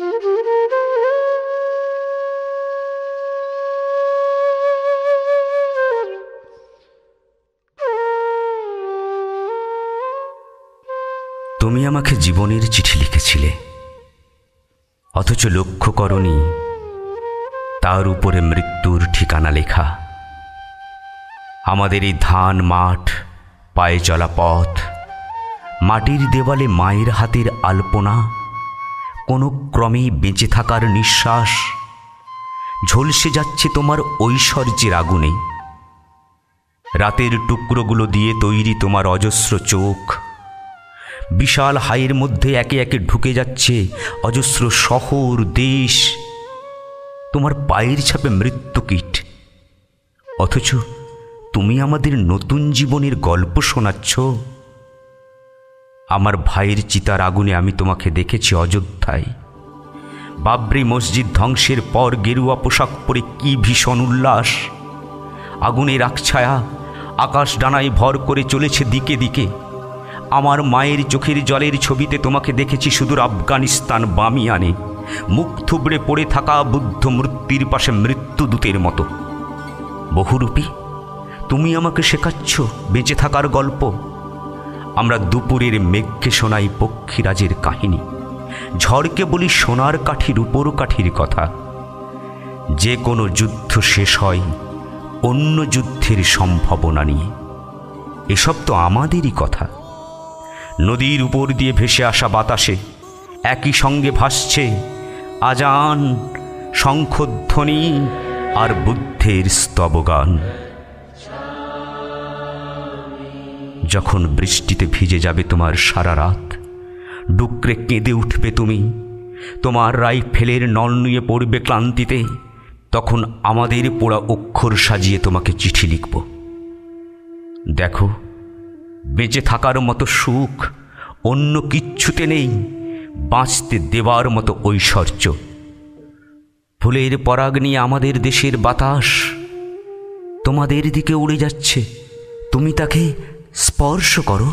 তুমি আমাকে জীবনের চিঠি লিখেছিলে, অথচ লক্ষ্য করনি তার উপরে মৃত্যুর ঠিকানা লেখা। আমাদের এই ধান মাঠ, পায়ে চলা পথ, মাটির দেওয়ালে মায়ের হাতের আলপনা, কোনো ক্রমেই বেঁচে থাকার নিঃশ্বাস ঝলসে যাচ্ছে তোমার ঐশ্বর্যের আগুনে। রাতের টুকরোগুলো দিয়ে তৈরি তোমার অজস্র চোখ, বিশাল হাইয়ের মধ্যে একে একে ঢুকে যাচ্ছে অজস্র শহর, দেশ, তোমার পায়ের ছাপে মৃত্যুকীট। অথচ তুমি আমাদের নতুন জীবনের গল্প শোনাচ্ছ। আমার ভাইয়ের চিতার আগুনে আমি তোমাকে দেখেছি অযোধ্যায়। বাবরি মসজিদ ধ্বংসের পর গেরুয়া পোশাক পরে কি ভীষণ উল্লাস! আগুনের আকছায়া আকাশ ডানায় ভর করে চলেছে দিকে দিকে। আমার মায়ের চোখের জলের ছবিতে তোমাকে দেখেছি সুদূর আফগানিস্তান বামিয়ানে, মুখ থুবড়ে পড়ে থাকা বুদ্ধ মূর্তির পাশে মৃত্যুদূতের মতো। বহুরূপী, তুমি আমাকে শেখাচ্ছ বেঁচে থাকার গল্প। আমরা দুপুরের মেঘকে শোনাই পক্ষীরাজের কাহিনী, ঝড়কে বলি সোনার কাঠি রূপোর কাঠির কথা। যে কোনো যুদ্ধ শেষ হয় অন্য যুদ্ধের সম্ভাবনা নিয়ে। এসব তো আমাদেরই কথা। নদীর উপর দিয়ে ভেসে আসা বাতাসে একই সঙ্গে ভাসছে আজান, শঙ্খধ্বনি আর বুদ্ধের স্তবগান। যখন বৃষ্টিতে ভিজে যাবে তোমার সারা রাত, ডুকরে কেঁদে উঠবে তুমি, তোমার রাইফেলের নল নুয়ে পড়বে ক্লান্তিতে, তখন আমাদের পোড়া অক্ষর সাজিয়ে তোমাকে চিঠি লিখব। দেখো, বেঁচে থাকার মতো সুখ অন্য কিচ্ছুতে নেই, বাঁচতে দেওয়ার মতো ঐশ্বর্য। ফুলের পরাগ নিয়ে আমাদের দেশের বাতাস তোমাদের দিকে উড়ে যাচ্ছে, তুমি তাকে স্পর্শ করো।